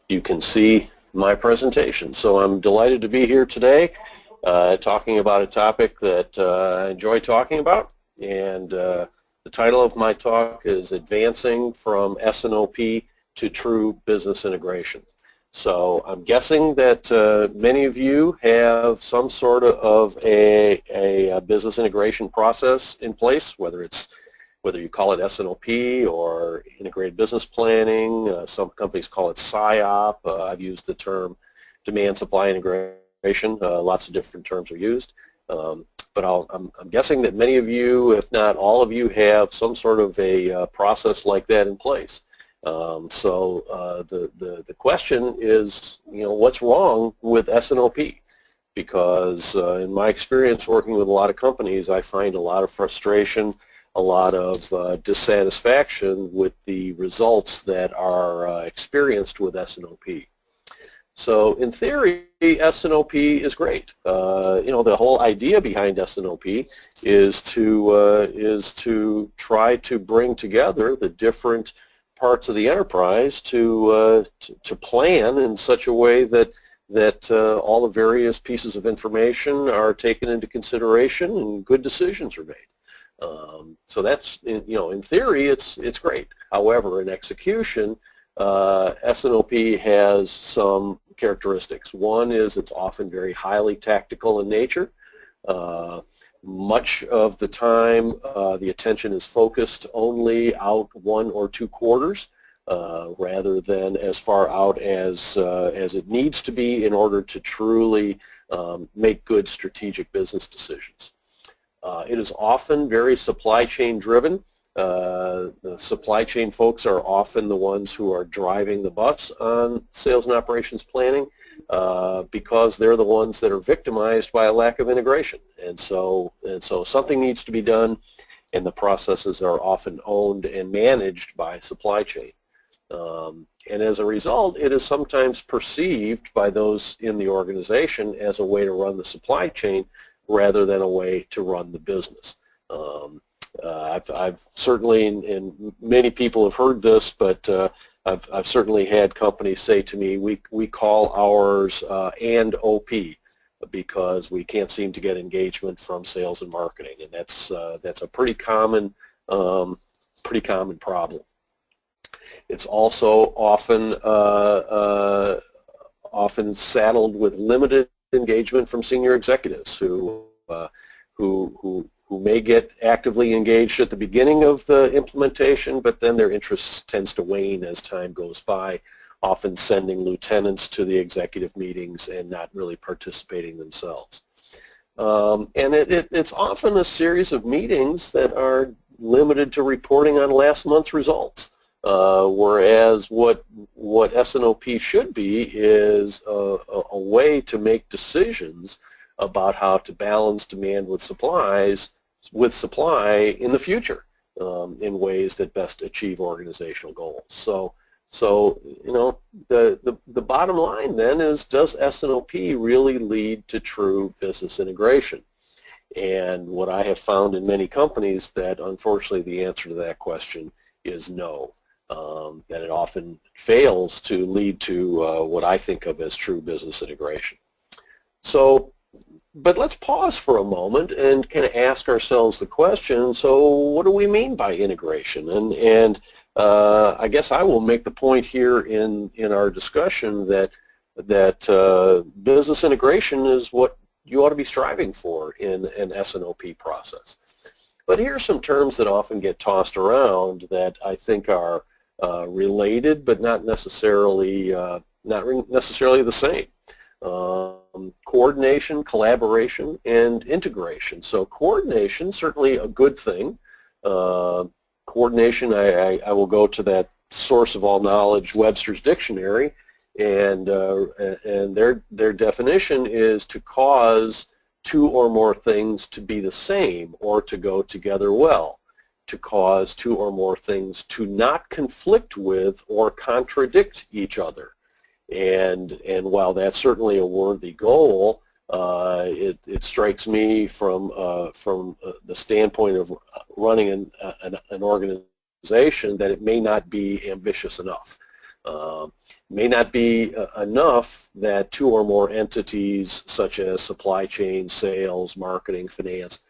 you can see my presentation. So I'm delighted to be here today talking about a topic that I enjoy talking about, and the title of my talk is Advancing from S&OP to True Business Integration. So I'm guessing that many of you have some sort of a business integration process in place, whether you call it S&OP or integrated business planning. Some companies call it SIOP. I've used the term demand supply integration. Lots of different terms are used. But I'm guessing that many of you, if not all of you, have some sort of a process like that in place. So the question is, what's wrong with S&OP? Because in my experience working with a lot of companies, I find a lot of frustration, a lot of dissatisfaction with the results that are experienced with S&OP. So in theory, S&OP is great. The whole idea behind S&OP is to try to bring together the different parts of the enterprise to plan in such a way that all the various pieces of information are taken into consideration and good decisions are made. So that's, in theory, it's great. However, in execution, S&OP has some characteristics. One is it's often very highly tactical in nature. Much of the time, the attention is focused only out 1 or 2 quarters, rather than as far out as it needs to be in order to truly make good strategic business decisions. It is often very supply chain driven. The supply chain folks are often the ones who are driving the bus on sales and operations planning because they're the ones that are victimized by a lack of integration. And so something needs to be done, and the processes are often owned and managed by supply chain. And as a result, it is sometimes perceived by those in the organization as a way to run the supply chain rather than a way to run the business. I've certainly, and many people have heard this, but I've certainly had companies say to me, we call ours and OP because we can't seem to get engagement from sales and marketing, and that's a pretty common problem. It's also often saddled with limited engagement from senior executives who may get actively engaged at the beginning of the implementation, but then their interest tends to wane as time goes by, often sending lieutenants to the executive meetings and not really participating themselves. And it's often a series of meetings that are limited to reporting on last month's results, whereas what S&OP should be is a way to make decisions about how to balance demand with supply in the future in ways that best achieve organizational goals. So the bottom line then is, does S&OP really lead to true business integration? And what I have found in many companies, that unfortunately the answer to that question is no. That it often fails to lead to what I think of as true business integration. But let's pause for a moment and kind of ask ourselves the question, so what do we mean by integration? And I guess I will make the point here in our discussion that business integration is what you ought to be striving for in an S&OP process. But here are some terms that often get tossed around that I think are related, but not necessarily the same. Coordination, collaboration, and integration. So coordination, certainly a good thing. Coordination, I will go to that source of all knowledge, Webster's Dictionary, and their definition is to cause 2 or more things to be the same or to go together well, to cause 2 or more things to not conflict with or contradict each other. And while that's certainly a worthy goal, it strikes me from the standpoint of running an organization that it may not be ambitious enough. May not be enough that two or more entities such as supply chain, sales, marketing, finance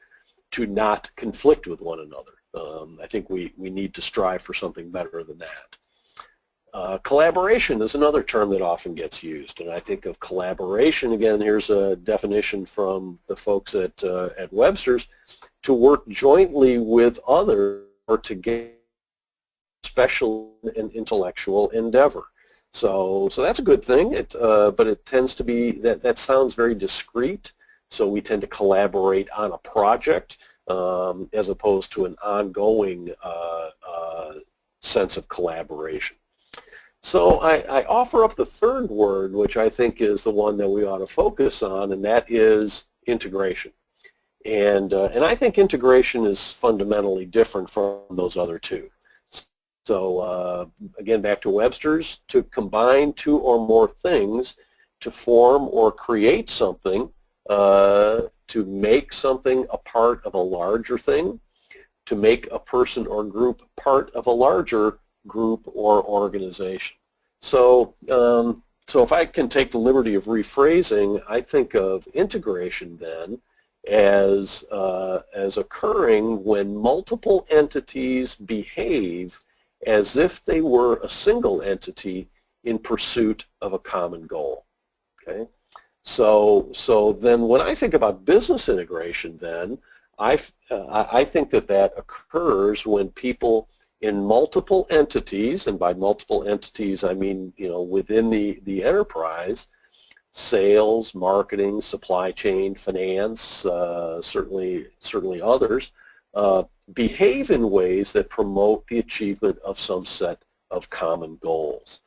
to not conflict with one another. I think we need to strive for something better than that. Collaboration is another term that often gets used, and I think of collaboration, again, here's a definition from the folks at Webster's, to work jointly with others or to get special and intellectual endeavor. So that's a good thing, but it tends to be, that sounds very discrete, so we tend to collaborate on a project as opposed to an ongoing sense of collaboration. So I offer up the third word, which I think is the one that we ought to focus on, and that is integration. And I think integration is fundamentally different from those other two. So again, back to Webster's, to combine two or more things to form or create something, to make something a part of a larger thing, to make a person or group part of a larger group or organization. So, so if I can take the liberty of rephrasing, I think of integration then as occurring when multiple entities behave as if they were a single entity in pursuit of a common goal. Okay? So then when I think about business integration then, I think that occurs when people in multiple entities, and by multiple entities I mean, you know, within the enterprise, sales, marketing, supply chain, finance, certainly others, behave in ways that promote the achievement of some set of common goals.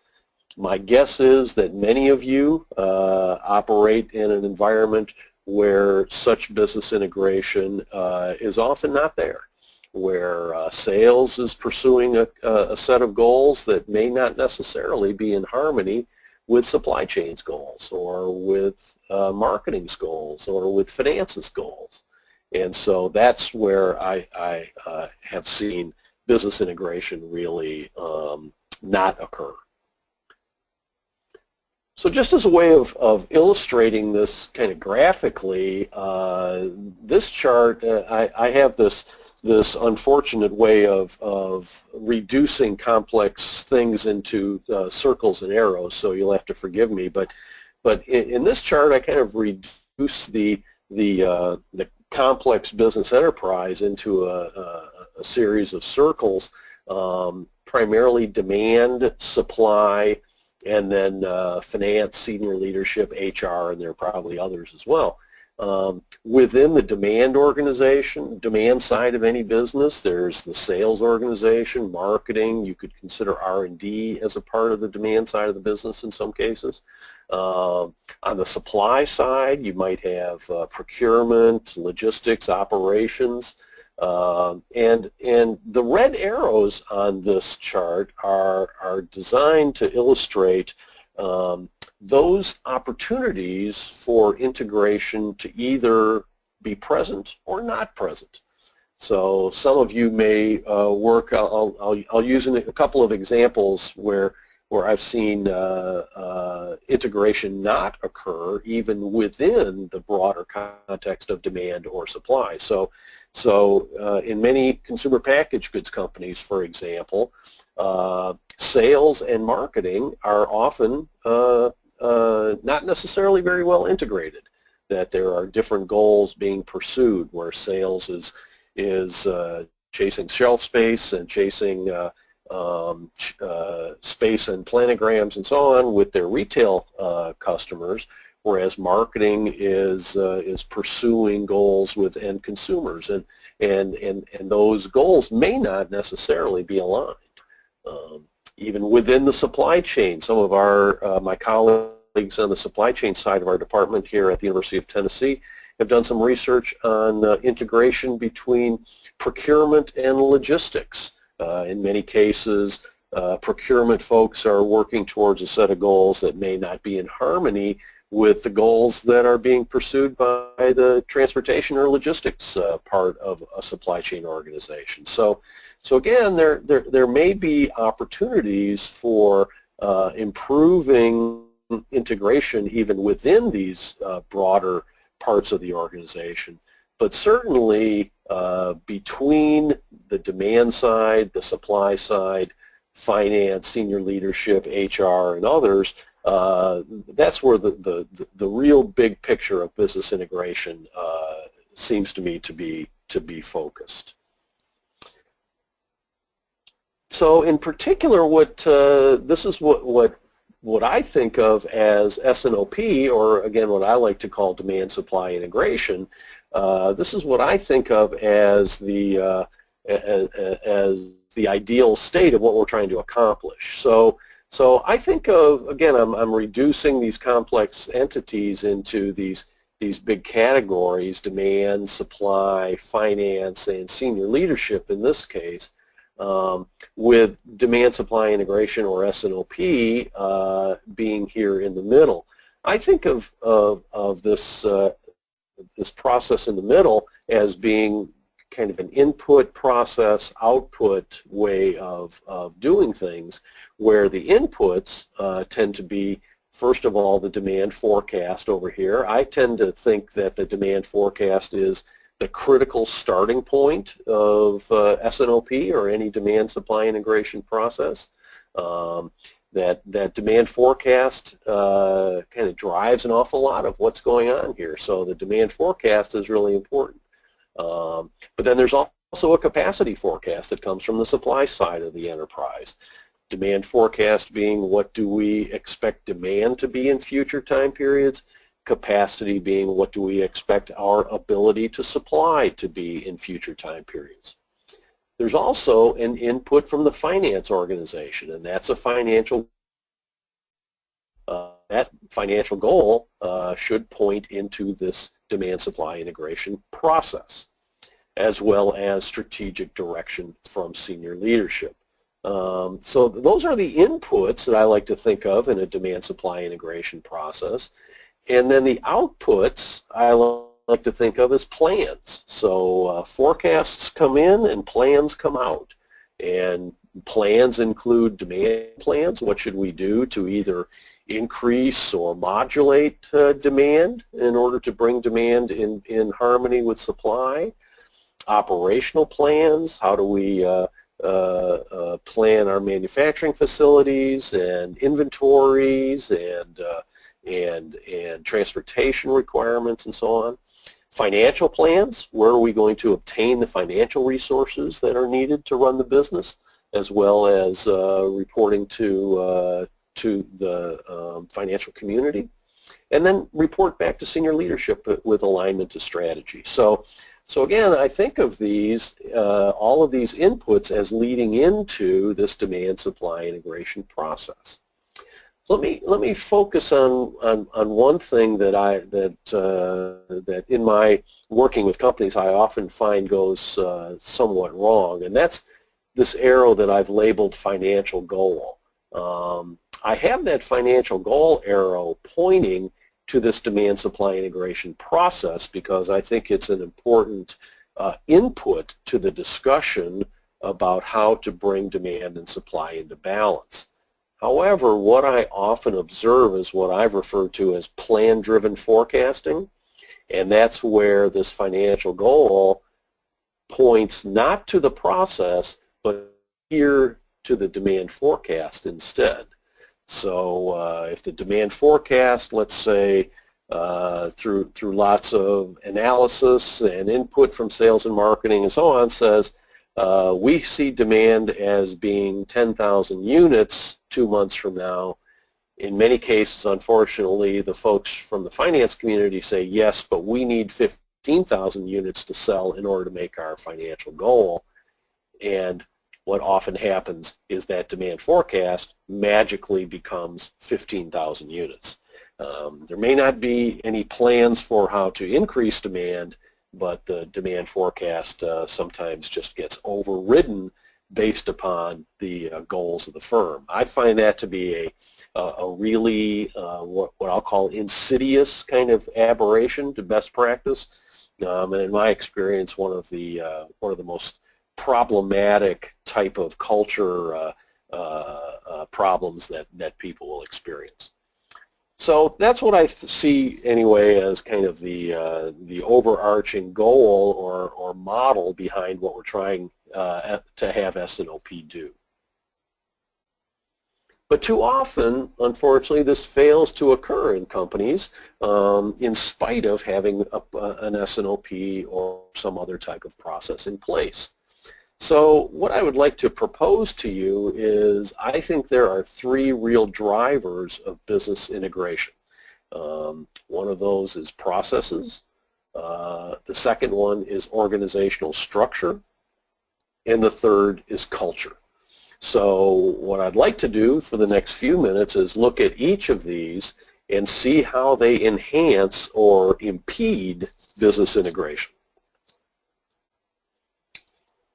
My guess is that many of you operate in an environment where such business integration is often not there, where sales is pursuing a set of goals that may not necessarily be in harmony with supply chain's goals, or with marketing's goals, or with finance's goals. And so that's where I have seen business integration really not occur. So just as a way of illustrating this kind of graphically, this chart, I have this unfortunate way of reducing complex things into circles and arrows, so you'll have to forgive me. But in this chart, I kind of reduce the complex business enterprise into a series of circles, primarily demand, supply, and then finance, senior leadership, HR, and there are probably others as well. Within the demand organization, demand side of any business, there's the sales organization, marketing. You could consider R&D as a part of the demand side of the business in some cases. On the supply side, you might have procurement, logistics, operations, and the red arrows on this chart are designed to illustrate those opportunities for integration to either be present or not present. So some of you may work, I'll use a couple of examples where I've seen integration not occur even within the broader context of demand or supply. So in many consumer packaged goods companies, for example, sales and marketing are often not necessarily very well integrated, that there are different goals being pursued where sales is chasing shelf space and chasing space and planograms and so on with their retail customers, whereas marketing is pursuing goals with end consumers, and those goals may not necessarily be aligned. Even within the supply chain, some of my colleagues on the supply chain side of our department here at the University of Tennessee have done some research on integration between procurement and logistics. In many cases, procurement folks are working towards a set of goals that may not be in harmony with the goals that are being pursued by the transportation or logistics part of a supply chain organization. So again, there may be opportunities for improving integration even within these broader parts of the organization, but certainly between the demand side, the supply side, finance, senior leadership, HR, and others, that's where the real big picture of business integration seems to me to be focused. So in particular, this is what I think of as S&OP, or again what I like to call demand supply integration. This is what I think of as the ideal state of what we're trying to accomplish. So I think of, again, I'm reducing these complex entities into these big categories: demand, supply, finance, and senior leadership in this case, with demand supply integration, or S&OP, being here in the middle. I think of this this process in the middle as being kind of an input process output way of doing things, where the inputs tend to be, first of all, the demand forecast over here. I tend to think that the demand forecast is the critical starting point of S&OP, or any demand supply integration process. That demand forecast kind of drives an awful lot of what's going on here. So the demand forecast is really important. But then there's also a capacity forecast that comes from the supply side of the enterprise. Demand forecast being, what do we expect demand to be in future time periods? Capacity being, what do we expect our ability to supply to be in future time periods? There's also an input from the finance organization, and that's a financial that financial goal should point into this demand supply integration process, as well as strategic direction from senior leadership. So those are the inputs that I like to think of in a demand supply integration process. And then the outputs I like to think of as plans. So forecasts come in and plans come out. And plans include demand plans. What should we do to either increase or modulate demand in order to bring demand in harmony with supply? Operational plans. How do we plan our manufacturing facilities and inventories and transportation requirements and so on. Financial plans, where are we going to obtain the financial resources that are needed to run the business, as well as reporting to the financial community, and then report back to senior leadership with alignment to strategy. So again, I think of these, all of these inputs as leading into this demand supply integration process. Let me focus on one thing that that in my working with companies I often find goes somewhat wrong, and that's this arrow that I've labeled financial goal. I have that financial goal arrow pointing to this demand supply integration process because I think it's an important input to the discussion about how to bring demand and supply into balance. However, what I often observe is what I've referred to as plan-driven forecasting, and that's where this financial goal points not to the process, but here to the demand forecast instead. So if the demand forecast, let's say, through lots of analysis and input from sales and marketing and so on, says we see demand as being 10,000 units 2 months from now. In many cases, unfortunately, the folks from the finance community say, yes, but we need 15,000 units to sell in order to make our financial goal. And what often happens is that demand forecast magically becomes 15,000 units. There may not be any plans for how to increase demand, but the demand forecast sometimes just gets overridden based upon the goals of the firm. I find that to be a really what I'll call insidious kind of aberration to best practice, and in my experience, one of the most problematic type of culture problems that people will experience. So that's what I see anyway as kind of the overarching goal or model behind what we're trying to have S&OP do. But too often, unfortunately, this fails to occur in companies in spite of having an S&OP or some other type of process in place. So what I would like to propose to you is I think there are three real drivers of business integration. One of those is processes. The second one is organizational structure. And the third is culture. So what I'd like to do for the next few minutes is look at each of these and see how they enhance or impede business integration.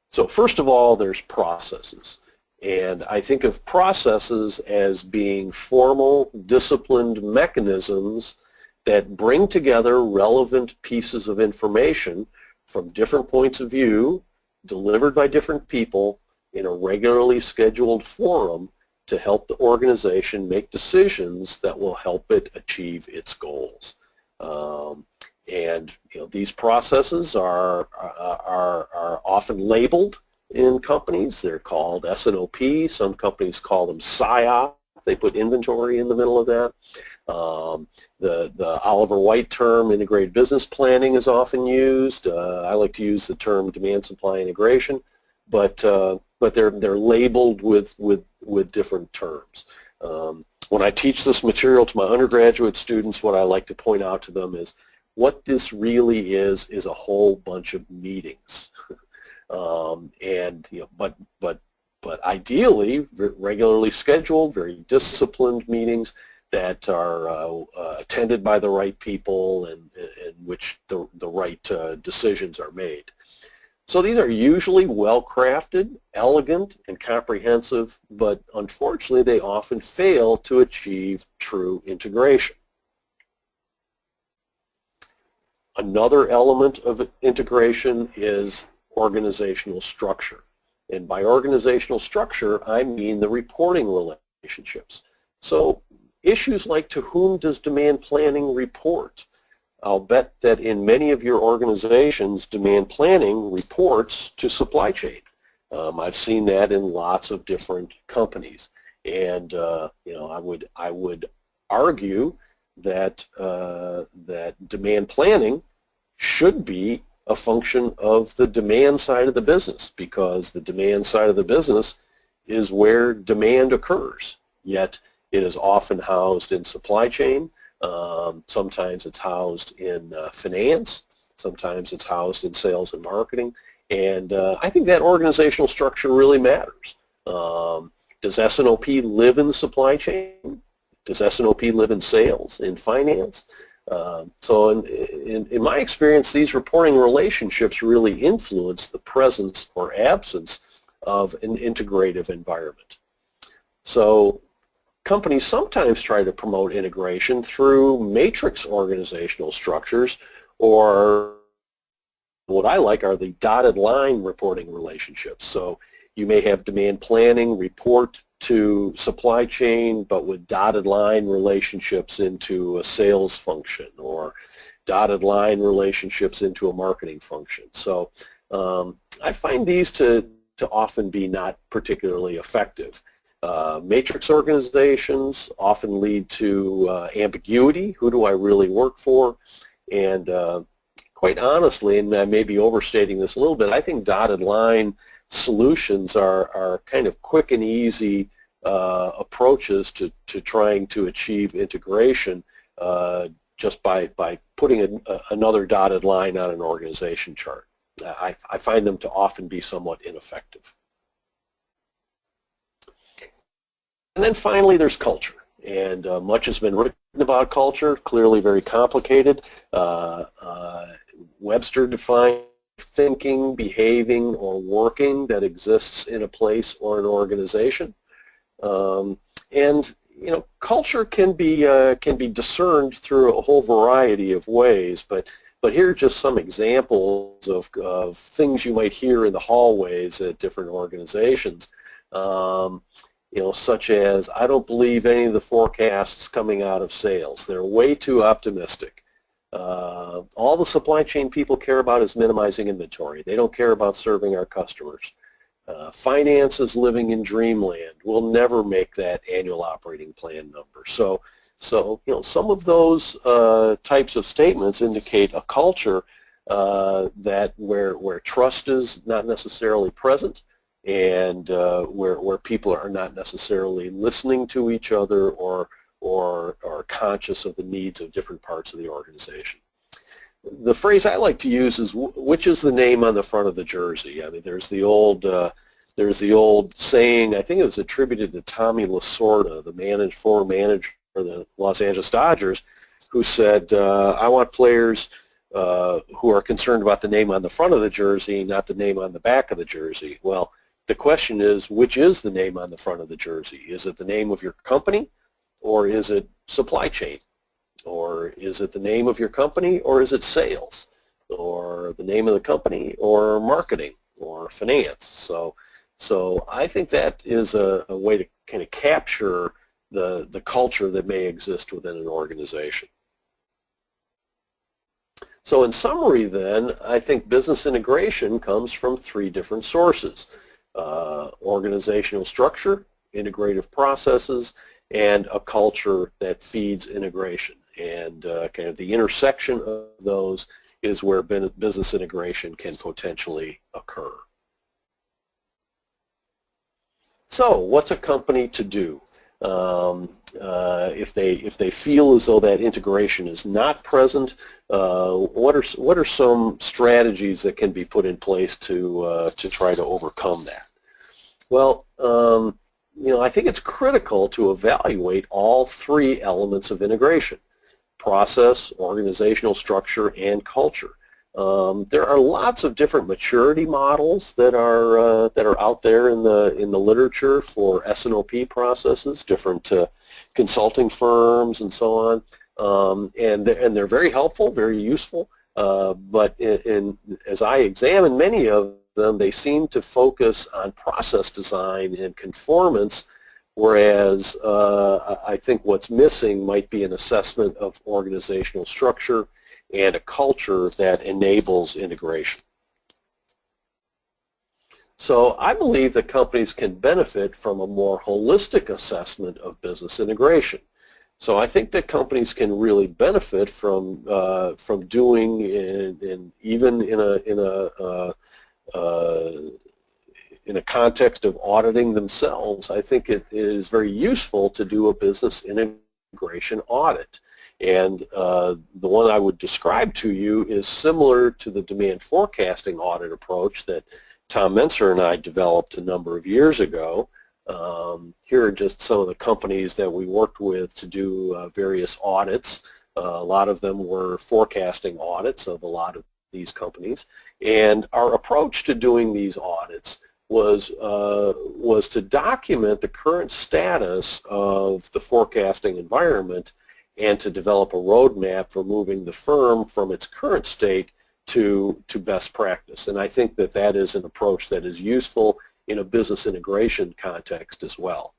So first of all, there's processes. And I think of processes as being formal, disciplined mechanisms that bring together relevant pieces of information from different points of view, delivered by different people in a regularly scheduled forum to help the organization make decisions that will help it achieve its goals. And these processes are often labeled in companies. They're called S&OP. Some companies call them SIOP. They put inventory in the middle of that. The Oliver White term, integrated business planning, is often used. I like to use the term demand supply integration, but they're labeled with different terms. When I teach this material to my undergraduate students, what I like to point out to them is what this really is a whole bunch of meetings, but ideally regularly scheduled, very disciplined meetings that are attended by the right people and in which the right decisions are made. So these are usually well-crafted, elegant, and comprehensive, but unfortunately they often fail to achieve true integration. Another element of integration is organizational structure. And by organizational structure, I mean the reporting relationships. So issues like, to whom does demand planning report? I'll bet that in many of your organizations, demand planning reports to supply chain. I've seen that in lots of different companies, and I would argue that that demand planning should be a function of the demand side of the business, because the demand side of the business is where demand occurs. Yet it is often housed in supply chain. Sometimes it's housed in finance. Sometimes it's housed in sales and marketing. And I think that organizational structure really matters. Does S&OP live in the supply chain? Does S&OP live in sales, in finance? So in my experience, these reporting relationships really influence the presence or absence of an integrative environment. So companies sometimes try to promote integration through matrix organizational structures, or what I like are the dotted line reporting relationships. So you may have demand planning report to supply chain, but with dotted line relationships into a sales function, or dotted line relationships into a marketing function. So I find these to often be not particularly effective. Matrix organizations often lead to ambiguity. Who do I really work for? And quite honestly, and I may be overstating this a little bit, I think dotted line solutions are kind of quick and easy approaches to trying to achieve integration just by putting another dotted line on an organization chart. I find them to often be somewhat ineffective. And then finally, there's culture. And much has been written about culture, clearly very complicated. Webster defined thinking, behaving, or working that exists in a place or an organization. And culture can be discerned through a whole variety of ways, but here are just some examples of things you might hear in the hallways at different organizations. such as, I don't believe any of the forecasts coming out of sales. They're way too optimistic. All the supply chain people care about is minimizing inventory. They don't care about serving our customers. Finance is living in dreamland. We'll never make that annual operating plan number. So some of those types of statements indicate a culture that where trust is not necessarily present, and where people are not necessarily listening to each other or conscious of the needs of different parts of the organization. The phrase I like to use is, which is the name on the front of the jersey? I mean, there's the old saying, I think it was attributed to Tommy Lasorda, the former manager of the Los Angeles Dodgers, who said, I want players who are concerned about the name on the front of the jersey, not the name on the back of the jersey. Well, the question is, which is the name on the front of the jersey? Is it the name of your company, or is it supply chain? Or is it the name of your company, or is it sales? Or the name of the company, or marketing, or finance? So I think that is a way to kind of capture the culture that may exist within an organization. So in summary then, I think business integration comes from three different sources: organizational structure, integrative processes, and a culture that feeds integration. And kind of the intersection of those is where business integration can potentially occur. So what's a company to do if they feel as though that integration is not present? What are some strategies that can be put in place to try to overcome that? Well, I think it's critical to evaluate all three elements of integration: process, organizational structure, and culture. There are lots of different maturity models that are out there in the literature for S&OP processes, different consulting firms and so on, and they're very helpful, very useful. But as I examine many of them, they seem to focus on process design and conformance, whereas I think what's missing might be an assessment of organizational structure and a culture that enables integration. So I believe that companies can benefit from a more holistic assessment of business integration. So I think that companies can really benefit from doing, and even in a context of auditing themselves, I think it is very useful to do a business integration audit. And the one I would describe to you is similar to the demand forecasting audit approach that Tom Menser and I developed a number of years ago. Here are just some of the companies that we worked with to do various audits. A lot of them were forecasting audits of a lot of these companies. And our approach to doing these audits was to document the current status of the forecasting environment and to develop a roadmap for moving the firm from its current state to best practice. And I think that that is an approach that is useful in a business integration context as well.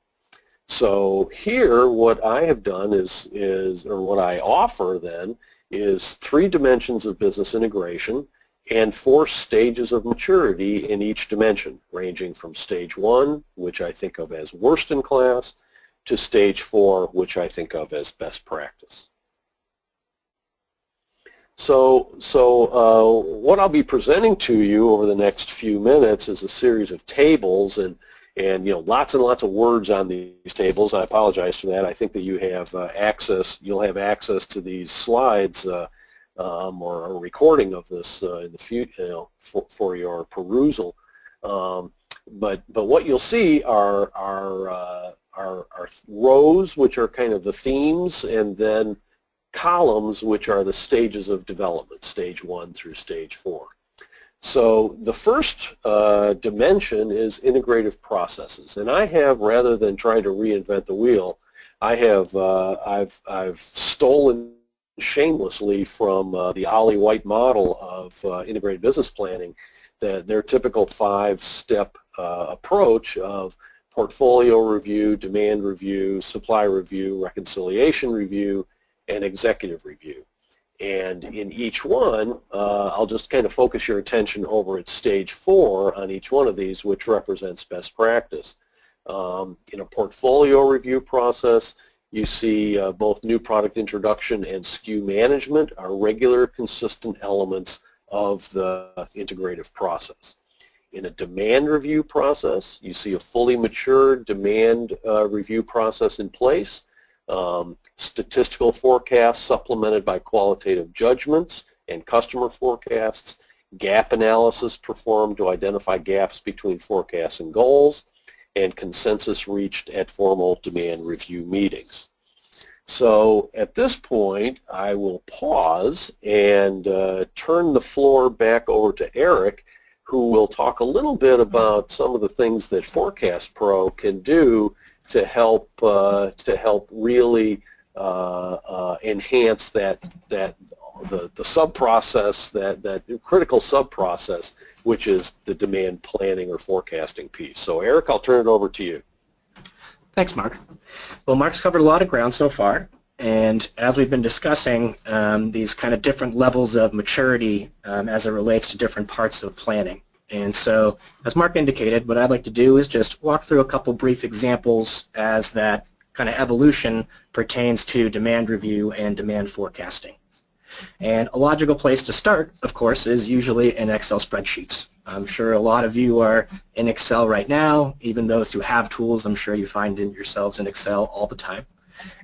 So here what I have done or what I offer then, is 3 dimensions of business integration and 4 stages of maturity in each dimension, ranging from stage 1, which I think of as worst in class, to stage 4, which I think of as best practice. So what I'll be presenting to you over the next few minutes is a series of tables, and lots and lots of words on these tables. I apologize for that. I think that you have you'll have access to these slides or a recording of this in the future, for your perusal. But what you'll see are rows, which are kind of the themes, and then columns, which are the stages of development, stage 1 through stage 4. So the first dimension is integrative processes, and I have, rather than trying to reinvent the wheel, I've stolen shamelessly from the Ollie White model of integrated business planning, their typical 5-step approach of portfolio review, demand review, supply review, reconciliation review, and executive review. And in each one, I'll just kind of focus your attention over at stage 4 on each one of these, which represents best practice. In a portfolio review process, you see both new product introduction and SKU management are regular, consistent elements of the integrative process. In a demand review process, you see a fully mature demand review process in place, statistical forecasts supplemented by qualitative judgments and customer forecasts, gap analysis performed to identify gaps between forecasts and goals, and consensus reached at formal demand review meetings. So at this point, I will pause and turn the floor back over to Eric, who will talk a little bit about some of the things that Forecast Pro can do to help really enhance the sub-process, that critical sub-process, which is the demand planning or forecasting piece. So Eric, I'll turn it over to you. Thanks, Mark. Well, Mark's covered a lot of ground so far, and as we've been discussing, these kind of different levels of maturity as it relates to different parts of planning. And so, as Mark indicated, what I'd like to do is just walk through a couple brief examples as that kind of evolution pertains to demand review and demand forecasting. And a logical place to start, of course, is usually in Excel spreadsheets. I'm sure a lot of you are in Excel right now. Even those who have tools, I'm sure you find yourselves in Excel all the time.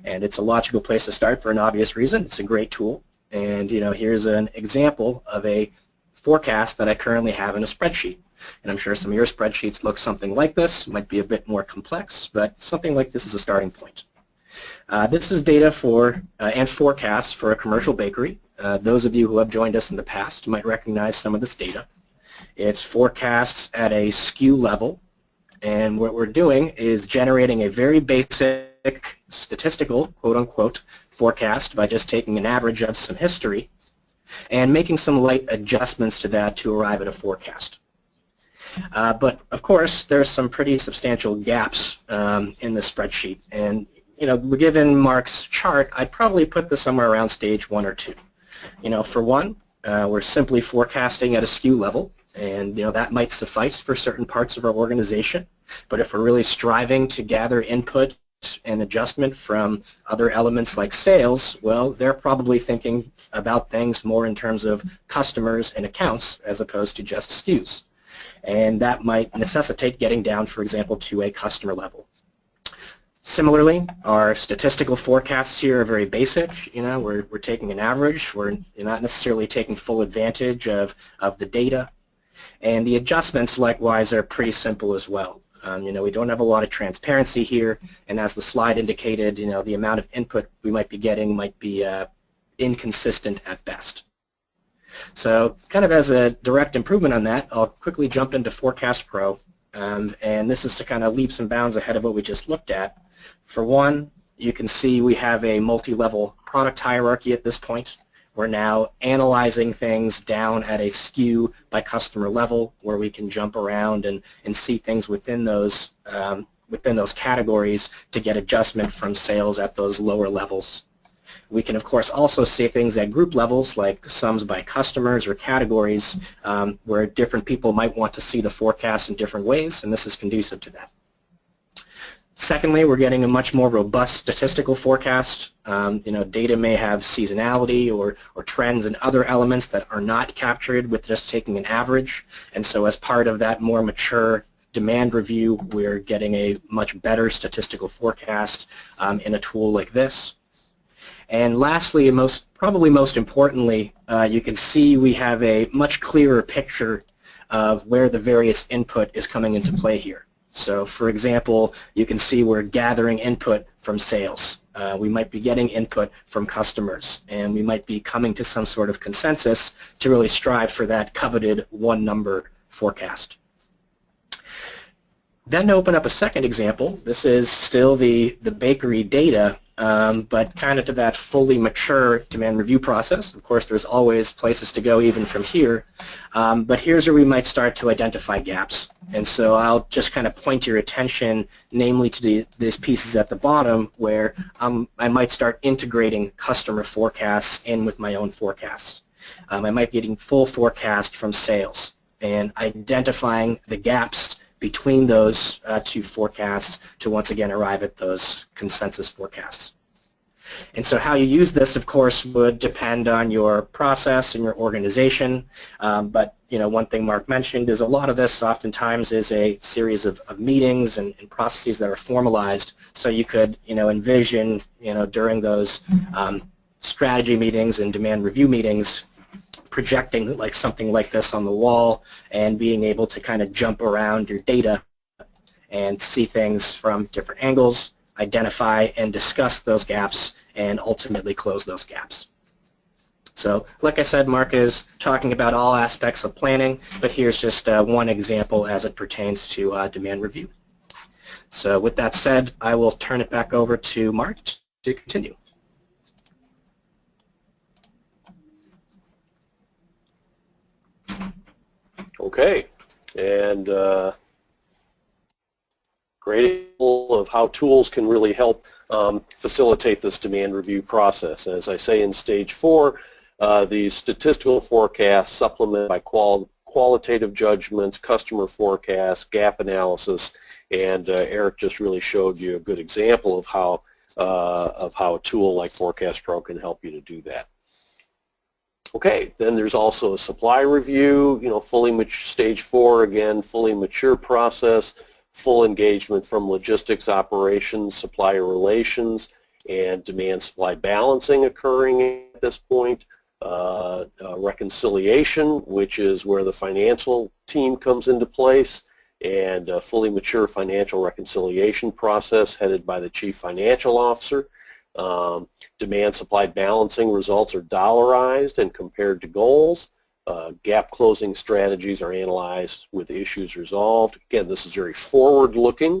And it's a logical place to start for an obvious reason. It's a great tool. And here's an example of a forecast that I currently have in a spreadsheet. And I'm sure some of your spreadsheets look something like this. It might be a bit more complex, but something like this is a starting point. This is data for and forecasts for a commercial bakery. Those of you who have joined us in the past might recognize some of this data. It's forecasts at a SKU level, and what we're doing is generating a very basic statistical, quote-unquote, forecast by just taking an average of some history and making some light adjustments to that to arrive at a forecast. But of course, there's some pretty substantial gaps in the spreadsheet, and given Mark's chart, I'd probably put this somewhere around stage 1 or 2. For one, we're simply forecasting at a SKU level, and that might suffice for certain parts of our organization. But if we're really striving to gather input and adjustment from other elements like sales, well, they're probably thinking about things more in terms of customers and accounts as opposed to just SKUs. And that might necessitate getting down, for example, to a customer level. Similarly, our statistical forecasts here are very basic. We're taking an average. We're not necessarily taking full advantage of the data. And the adjustments, likewise, are pretty simple as well. We don't have a lot of transparency here, and as the slide indicated, the amount of input we might be getting might be inconsistent at best. So kind of as a direct improvement on that, I'll quickly jump into Forecast Pro, and this is to kind of leaps and bounds ahead of what we just looked at. For one, you can see we have a multi-level product hierarchy at this point. We're now analyzing things down at a SKU by customer level, where we can jump around and see things within those categories to get adjustment from sales at those lower levels. We can, of course, also see things at group levels, like sums by customers or categories, where different people might want to see the forecast in different ways, and this is conducive to that. Secondly, we're getting a much more robust statistical forecast. Data may have seasonality or trends and other elements that are not captured with just taking an average. And so as part of that more mature demand review, we're getting a much better statistical forecast in a tool like this. And lastly, and probably most importantly, you can see we have a much clearer picture of where the various input is coming into play here. So, for example, you can see we're gathering input from sales. We might be getting input from customers, and we might be coming to some sort of consensus to really strive for that coveted one number forecast. Then to open up a second example, this is still the bakery data, but kind of to that fully mature demand review process. Of course, there's always places to go even from here, but here's where we might start to identify gaps. And so I'll just kind of point your attention namely to these pieces at the bottom where I might start integrating customer forecasts in with my own forecasts. I might be getting full forecast from sales and identifying the gaps between those two forecasts to once again arrive at those consensus forecasts. And so how you use this, of course, would depend on your process and your organization. But one thing Mark mentioned is a lot of this oftentimes is a series of meetings and processes that are formalized. So you could envision during those strategy meetings and demand review meetings projecting like something like this on the wall and being able to kind of jump around your data and see things from different angles, identify and discuss those gaps, and ultimately close those gaps. So like I said, Mark is talking about all aspects of planning, but here's just one example as it pertains to demand review. So with that said, I will turn it back over to Mark to continue. Okay, and great example of how tools can really help facilitate this demand review process. As I say in stage 4, the statistical forecasts supplemented by qualitative judgments, customer forecasts, gap analysis, and Eric just really showed you a good example of how a tool like Forecast Pro can help you to do that. Okay, then there's also a supply review, stage 4, again, fully mature process, full engagement from logistics, operations, supplier relations, and demand-supply balancing occurring at this point. Reconciliation, which is where the financial team comes into place, and a fully mature financial reconciliation process headed by the Chief Financial Officer. Demand-supply balancing results are dollarized and compared to goals. Gap closing strategies are analyzed with issues resolved. Again, this is very forward-looking,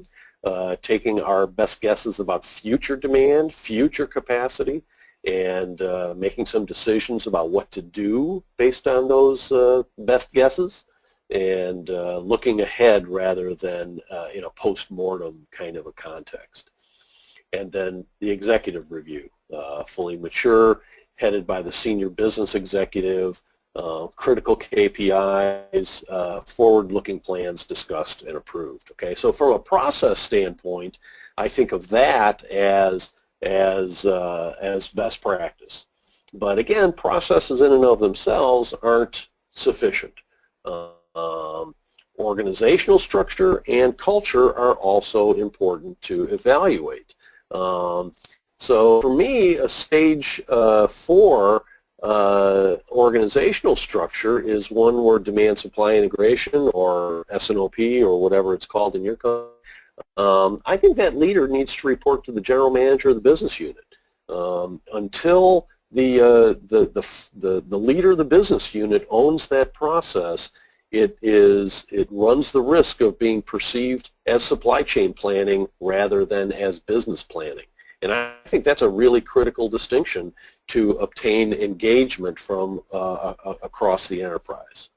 taking our best guesses about future demand, future capacity, and making some decisions about what to do based on those best guesses, and looking ahead rather than in a post-mortem kind of a context. And then the executive review, fully mature, headed by the senior business executive, critical KPIs, forward-looking plans discussed and approved. Okay, so from a process standpoint, I think of that as best practice. But again, processes in and of themselves aren't sufficient. Organizational structure and culture are also important to evaluate. So for me, a stage 4 organizational structure is one where demand supply integration, or S&OP, or whatever it's called in your company, I think that leader needs to report to the general manager of the business unit. Until the leader of the business unit owns that process, it runs the risk of being perceived as supply chain planning rather than as business planning. And I think that's a really critical distinction to obtain engagement from across the enterprise.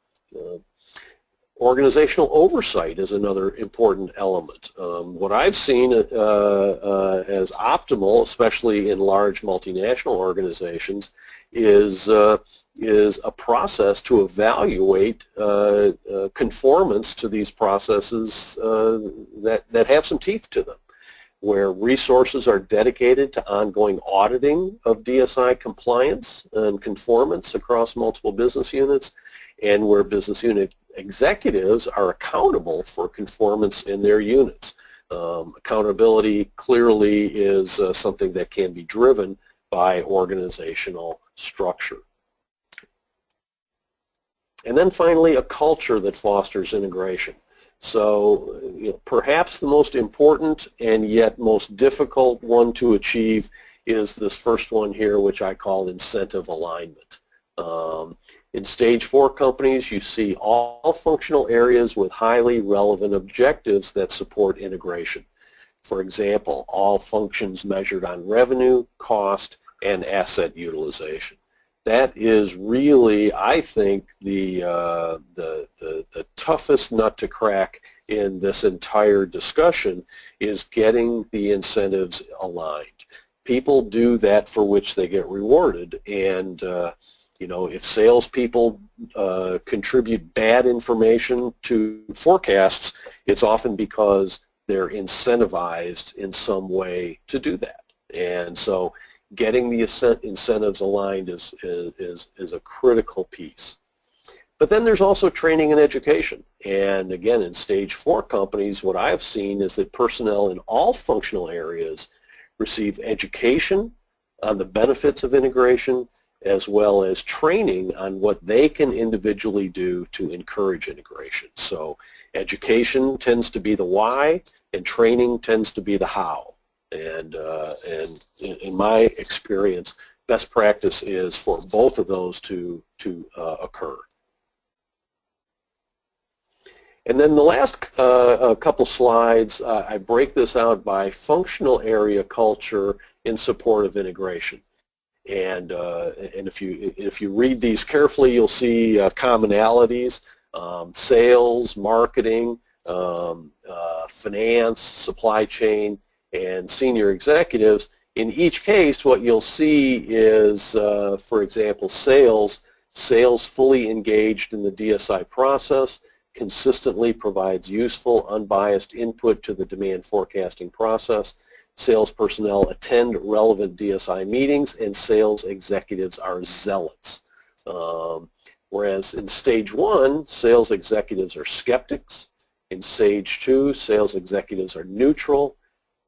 Organizational oversight is another important element. What I've seen as optimal, especially in large multinational organizations, is a process to evaluate conformance to these processes that have some teeth to them, where resources are dedicated to ongoing auditing of DSI compliance and conformance across multiple business units, and where business unit executives are accountable for conformance in their units. Accountability clearly is something that can be driven by organizational structure. And then finally, a culture that fosters integration. So perhaps the most important and yet most difficult one to achieve is this first one here, which I call incentive alignment. In stage 4 companies, you see all functional areas with highly relevant objectives that support integration. For example, all functions measured on revenue, cost, and asset utilization. That is really, I think, the toughest nut to crack in this entire discussion is getting the incentives aligned. People do that for which they get rewarded, and you know, if salespeople contribute bad information to forecasts, it's often because they're incentivized in some way to do that. And so getting the incentives aligned is a critical piece. But then there's also training and education. And again, in stage 4 companies, what I've seen is that personnel in all functional areas receive education on the benefits of integration, as well as training on what they can individually do to encourage integration. So education tends to be the why, and training tends to be the how. And in my experience, best practice is for both of those to occur. And then the last couple slides, I break this out by functional area culture in support of integration. And if you read these carefully, you'll see commonalities: sales, marketing, finance, supply chain, and senior executives. In each case, what you'll see is, for example, sales fully engaged in the DSI process, consistently provides useful, unbiased input to the demand forecasting process. Sales personnel attend relevant DSI meetings, and sales executives are zealots. Whereas in stage 1, sales executives are skeptics. In stage 2, sales executives are neutral.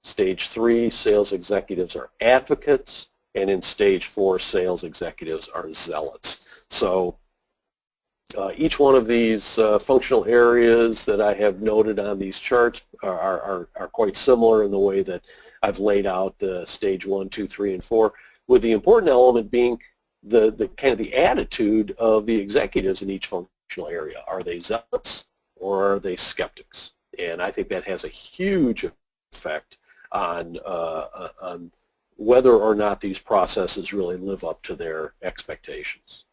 Stage 3, sales executives are advocates. And in stage 4, sales executives are zealots. So each one of these functional areas that I have noted on these charts are quite similar in the way that I've laid out the stage 1, 2, 3, and 4, with the important element being the kind of the attitude of the executives in each functional area. Are they zealots or are they skeptics? And I think that has a huge effect on whether or not these processes really live up to their expectations.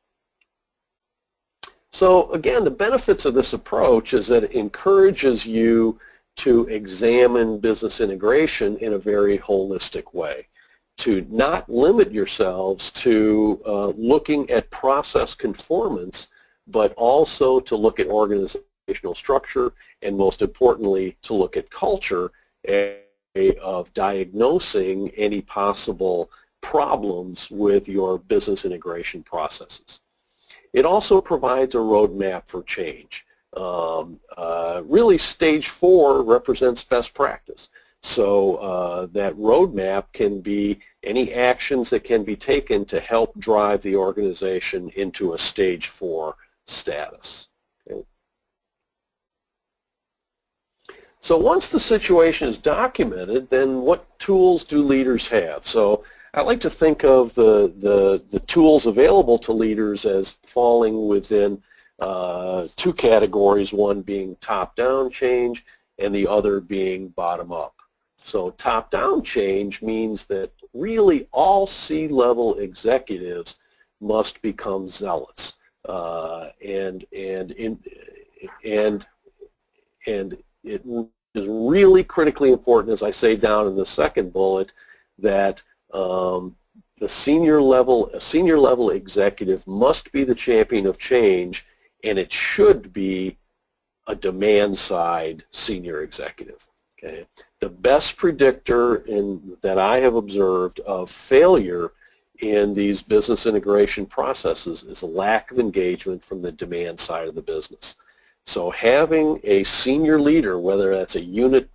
So again, the benefits of this approach is that it encourages you to examine business integration in a very holistic way, to not limit yourselves to looking at process conformance, but also to look at organizational structure, and most importantly, to look at culture of diagnosing any possible problems with your business integration processes. It also provides a roadmap for change. Really, stage 4 represents best practice. So that roadmap can be any actions that can be taken to help drive the organization into a stage 4 status. Okay. So once the situation is documented, then what tools do leaders have? So I like to think of the tools available to leaders as falling within 2 categories, one being top-down change and the other being bottom-up. So top-down change means that really all C-level executives must become zealots, and it is really critically important, as I say down in the second bullet, that a senior level executive must be the champion of change, and it should be a demand side senior executive. Okay? The best predictor that I have observed of failure in these business integration processes is a lack of engagement from the demand side of the business. So having a senior leader, whether that's a unit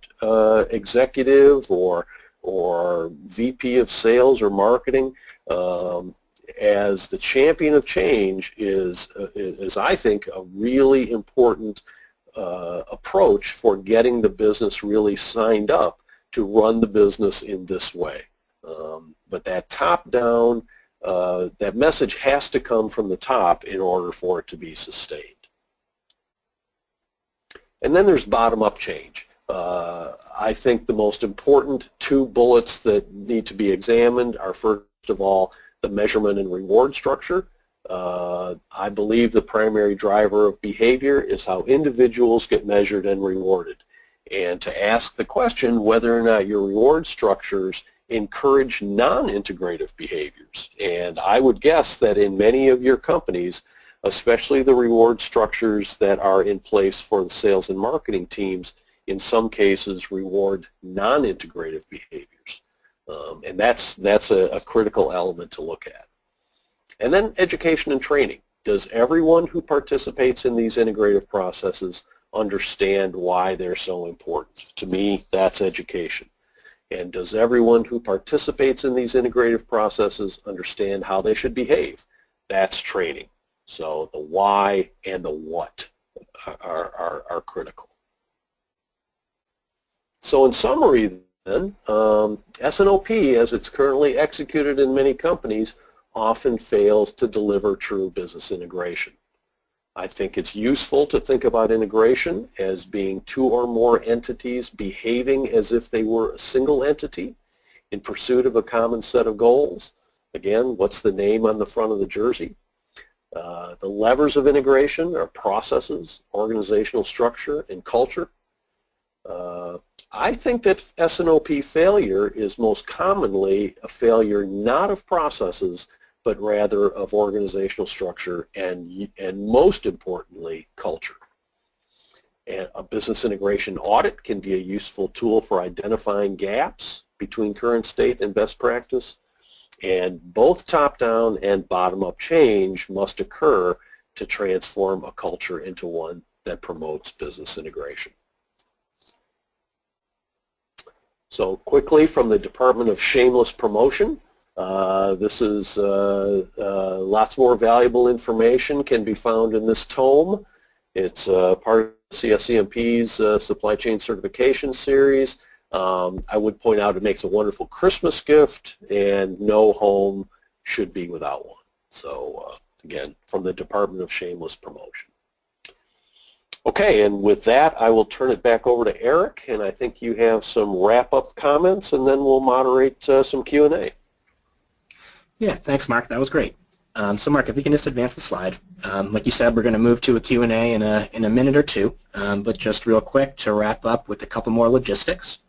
executive or VP of sales or marketing, as the champion of change is I think, a really important approach for getting the business really signed up to run the business in this way. But that top-down, that message has to come from the top in order for it to be sustained. And then there's bottom-up change. I think the most important two bullets that need to be examined are, first of all, the measurement and reward structure. I believe the primary driver of behavior is how individuals get measured and rewarded. And to ask the question whether or not your reward structures encourage non-integrative behaviors. And I would guess that in many of your companies, especially the reward structures that are in place for the sales and marketing teams, in some cases reward non-integrative behaviors. And that's a critical element to look at. And then education and training. Does everyone who participates in these integrative processes understand why they're so important? To me, that's education. And does everyone who participates in these integrative processes understand how they should behave? That's training. So the why and the what are critical. So in summary then, S&OP, as it's currently executed in many companies, often fails to deliver true business integration. I think it's useful to think about integration as being two or more entities behaving as if they were a single entity in pursuit of a common set of goals. Again, what's the name on the front of the jersey? The levers of integration are processes, organizational structure, and culture. I think that S&OP failure is most commonly a failure not of processes, but rather of organizational structure and most importantly, culture. And a business integration audit can be a useful tool for identifying gaps between current state and best practice, and both top-down and bottom-up change must occur to transform a culture into one that promotes business integration. So quickly from the Department of Shameless Promotion, this is lots more valuable information can be found in this tome. It's part of CSCMP's Supply Chain Certification Series. I would point out it makes a wonderful Christmas gift, and no home should be without one. So again, from the Department of Shameless Promotion. Okay, and with that, I will turn it back over to Eric, and I think you have some wrap-up comments, and then we'll moderate some Q&A. Yeah, thanks, Mark. That was great. So, Mark, if we can just advance the slide. Like you said, we're going to move to a Q&A in a minute or two, but just real quick to wrap up with a couple more logistics.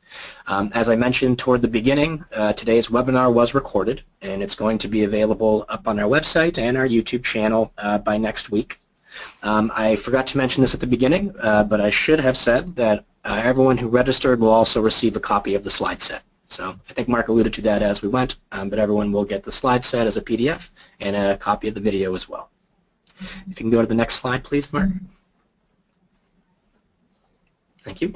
As I mentioned toward the beginning, today's webinar was recorded, and it's going to be available up on our website and our YouTube channel by next week. I forgot to mention this at the beginning, but I should have said that everyone who registered will also receive a copy of the slide set. So I think Mark alluded to that as we went, but everyone will get the slide set as a PDF and a copy of the video as well. If you can go to the next slide, please, Mark. Thank you.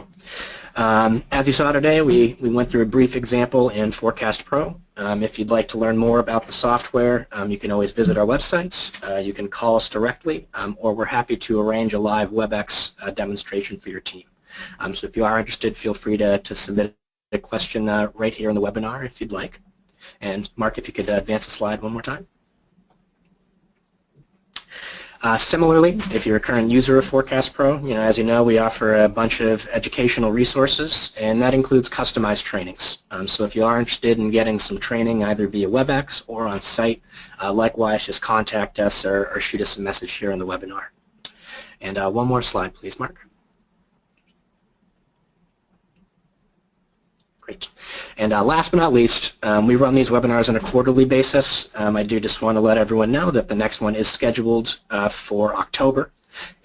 As you saw today, we went through a brief example in Forecast Pro. If you'd like to learn more about the software, you can always visit our websites. You can call us directly, or we're happy to arrange a live WebEx demonstration for your team. So if you are interested, feel free to submit a question right here in the webinar if you'd like. And Mark, if you could advance the slide one more time. Similarly, if you're a current user of Forecast Pro, as you know, we offer a bunch of educational resources, and that includes customized trainings. So if you are interested in getting some training either via WebEx or on site, likewise, just contact us or shoot us a message here in the webinar. And one more slide, please, Mark. Great. And last but not least, we run these webinars on a quarterly basis. I do just want to let everyone know that the next one is scheduled for October.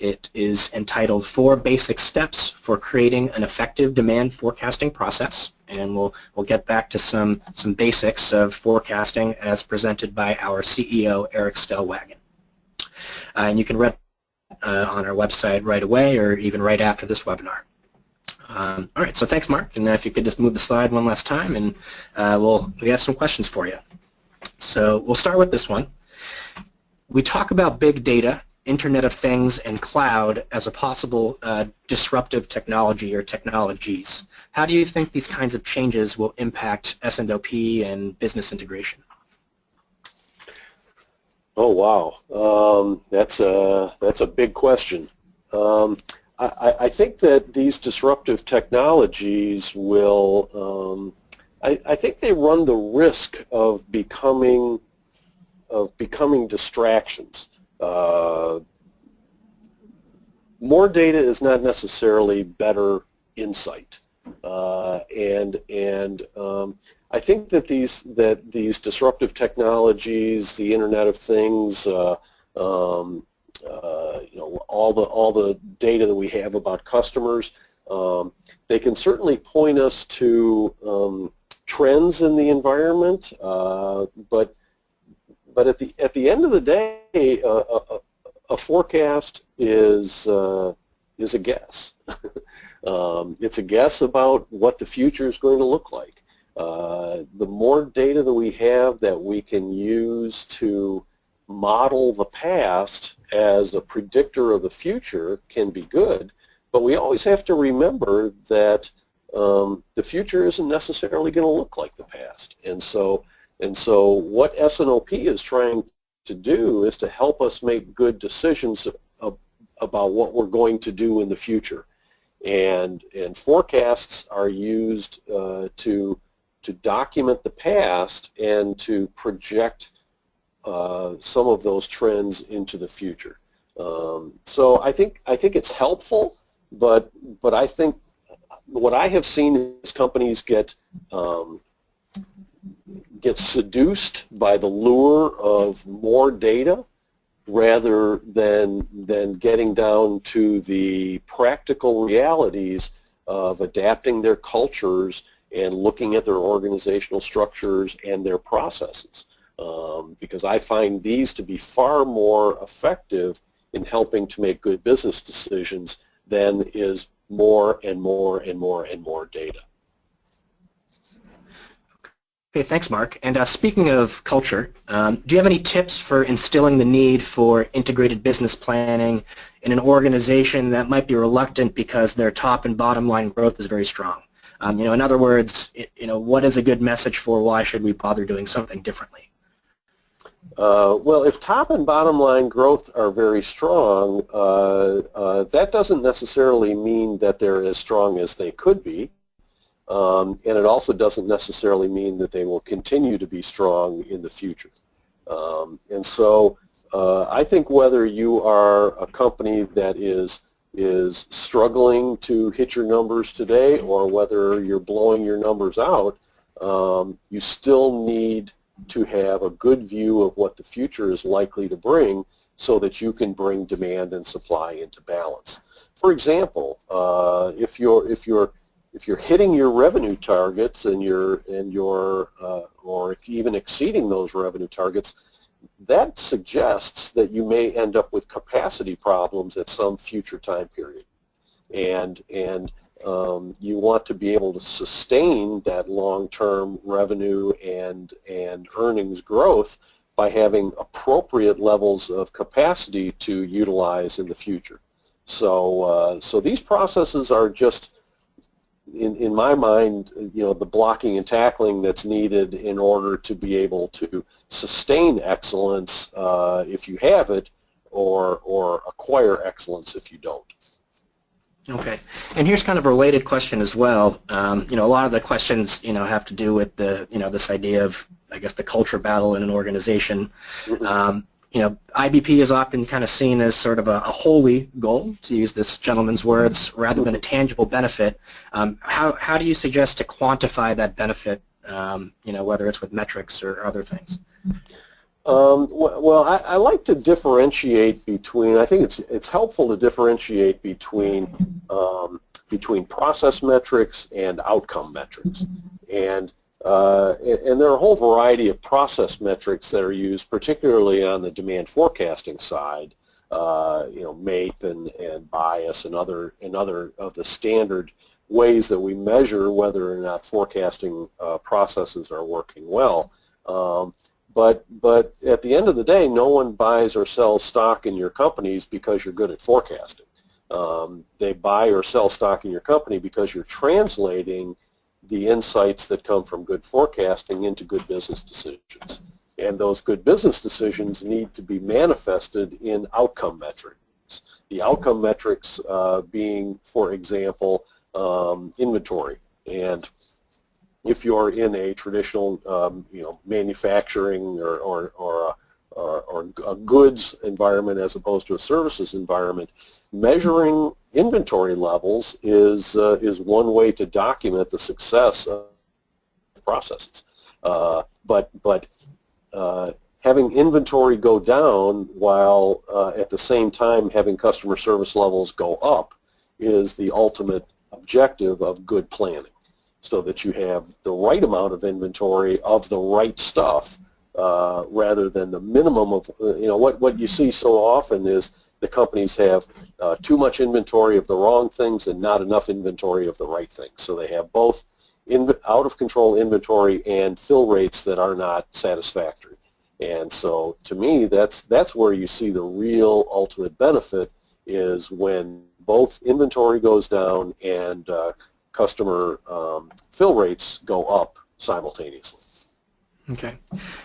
It is entitled 4 Basic Steps for Creating an Effective Demand Forecasting Process. And we'll get back to some basics of forecasting as presented by our CEO, Eric Stellwagen. And you can read on our website right away or even right after this webinar. All right, so thanks, Mark, and if you could just move the slide one last time, and we have some questions for you. So we'll start with this one. We talk about big data, Internet of Things, and cloud as a possible disruptive technology or technologies. How do you think these kinds of changes will impact S&OP and business integration? Oh, wow. That's a big question. I think that these disruptive technologies will, I think they run the risk of becoming distractions. More data is not necessarily better insight, and I think that these disruptive technologies, the Internet of Things, all the data that we have about customers, they can certainly point us to trends in the environment, but at the end of the day, a forecast is a guess. It's a guess about what the future is going to look like. The more data that we have that we can use to model the past as a predictor of the future can be good, but we always have to remember that the future isn't necessarily going to look like the past. And so what S&OP is trying to do is to help us make good decisions about what we're going to do in the future. And forecasts are used to document the past and to project some of those trends into the future. So I think it's helpful, but I think what I have seen is companies get seduced by the lure of more data rather than getting down to the practical realities of adapting their cultures and looking at their organizational structures and their processes. Because I find these to be far more effective in helping to make good business decisions than is more and more and more and more data. Okay, thanks, Mark. And speaking of culture, do you have any tips for instilling the need for integrated business planning in an organization that might be reluctant because their top and bottom line growth is very strong? In other words, what is a good message for why should we bother doing something differently? Well, if top and bottom line growth are very strong, that doesn't necessarily mean that they're as strong as they could be. And it also doesn't necessarily mean that they will continue to be strong in the future. And so I think whether you are a company that is struggling to hit your numbers today or whether you're blowing your numbers out, you still need to have a good view of what the future is likely to bring so that you can bring demand and supply into balance. For example, if you're hitting your revenue targets or even exceeding those revenue targets, that suggests that you may end up with capacity problems at some future time period. And you want to be able to sustain that long-term revenue and earnings growth by having appropriate levels of capacity to utilize in the future. So these processes are just, in my mind, the blocking and tackling that's needed in order to be able to sustain excellence if you have it, or acquire excellence if you don't. Okay, and here's kind of a related question as well. A lot of the questions, have to do with the, this idea of, I guess, the culture battle in an organization. Mm-hmm. IBP is often kind of seen as sort of a holy goal, to use this gentleman's words, rather than a tangible benefit. How do you suggest to quantify that benefit, whether it's with metrics or other things? Well, I like to differentiate between, I think it's helpful to differentiate between process metrics and outcome metrics. And there are a whole variety of process metrics that are used, particularly on the demand forecasting side, MAPE and bias and other of the standard ways that we measure whether or not forecasting processes are working well. But at the end of the day, no one buys or sells stock in your companies because you're good at forecasting. They buy or sell stock in your company because you're translating the insights that come from good forecasting into good business decisions. And those good business decisions need to be manifested in outcome metrics. metrics. The outcome metrics being, for example, inventory. And if you're in a traditional, manufacturing or a goods environment as opposed to a services environment, measuring inventory levels is one way to document the success of processes. But having inventory go down while at the same time having customer service levels go up is the ultimate objective of good planning, so that you have the right amount of inventory of the right stuff rather than the minimum of, what you see so often is the companies have too much inventory of the wrong things and not enough inventory of the right things. So they have both out of control inventory and fill rates that are not satisfactory. And so to me, that's where you see the real ultimate benefit, is when both inventory goes down and customer fill rates go up simultaneously. Okay,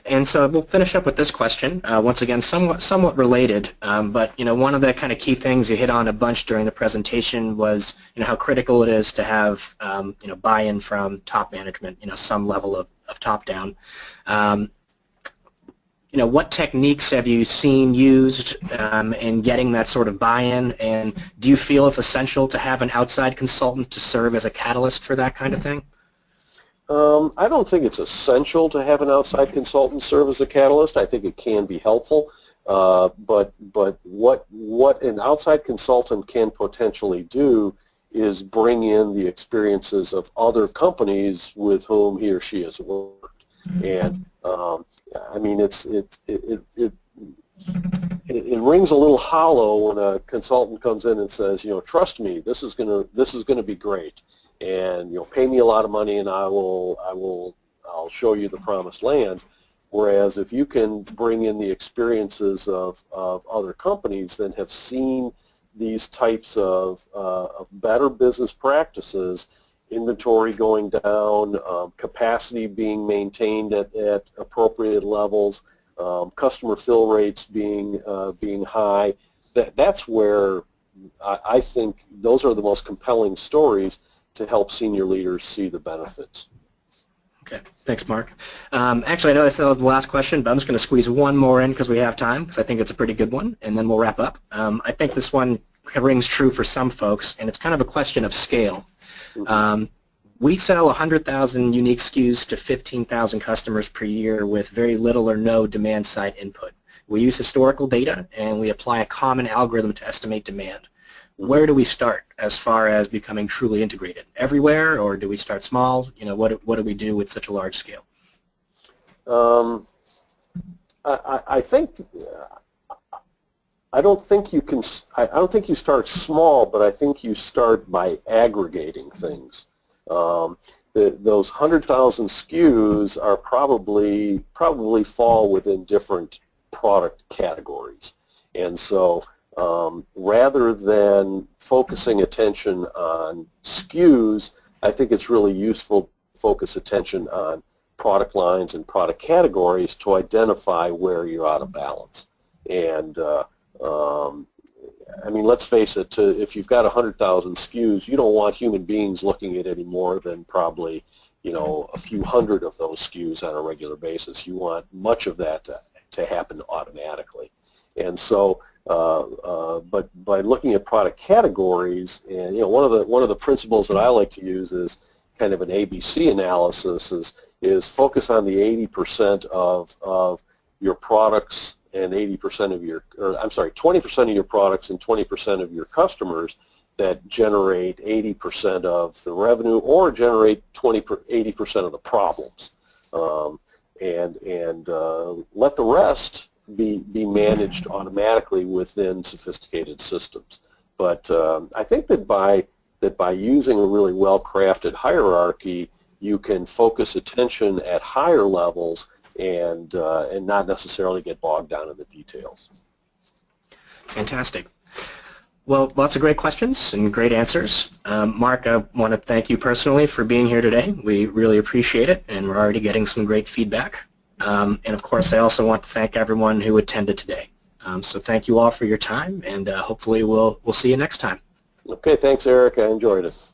and so we'll finish up with this question. Once again, somewhat related, but one of the kind of key things you hit on a bunch during the presentation was how critical it is to have buy-in from top management, some level of top-down. What techniques have you seen used in getting that sort of buy-in, and do you feel it's essential to have an outside consultant to serve as a catalyst for that kind of thing? I don't think it's essential to have an outside consultant serve as a catalyst. I think it can be helpful, but what an outside consultant can potentially do is bring in the experiences of other companies with whom he or she has worked. And I mean, it rings a little hollow when a consultant comes in and says, trust me, this is gonna be great, and pay me a lot of money and I'll show you the promised land. Whereas if you can bring in the experiences of other companies that have seen these types of better business practices, inventory going down, capacity being maintained at appropriate levels, customer fill rates being high, that's where I think those are the most compelling stories to help senior leaders see the benefits. Okay, thanks, Mark. Actually, I know that was the last question, but I'm just going to squeeze one more in because we have time, because I think it's a pretty good one, and then we'll wrap up. I think this one rings true for some folks, and it's kind of a question of scale. We sell 100,000 unique SKUs to 15,000 customers per year with very little or no demand-side input. We use historical data, and we apply a common algorithm to estimate demand. Where do we start as far as becoming truly integrated? Everywhere, or do we start small? What do we do with such a large scale? I don't think you start small, but I think you start by aggregating things. Those 100,000 SKUs are probably fall within different product categories, and so rather than focusing attention on SKUs, I think it's really useful to focus attention on product lines and product categories to identify where you're out of balance. And I mean, let's face it, if you've got 100,000 SKUs, you don't want human beings looking at any more than probably, a few hundred of those SKUs on a regular basis. You want much of that to happen automatically. And so, but by looking at product categories, and one of the principles that I like to use is kind of an ABC analysis, is focus on the 80% of your products and 80% of your, or I'm sorry, 20% of your products and 20% of your customers that generate 80% of the revenue or generate 80% of the problems, and let the rest be managed automatically within sophisticated systems. But I think that by using a really well-crafted hierarchy, you can focus attention at higher levels and not necessarily get bogged down in the details. Fantastic. Well, lots of great questions and great answers. Mark, I want to thank you personally for being here today. We really appreciate it, and we're already getting some great feedback. And of course, I also want to thank everyone who attended today. So thank you all for your time, and hopefully we'll see you next time. Okay, thanks, Eric. I enjoyed it.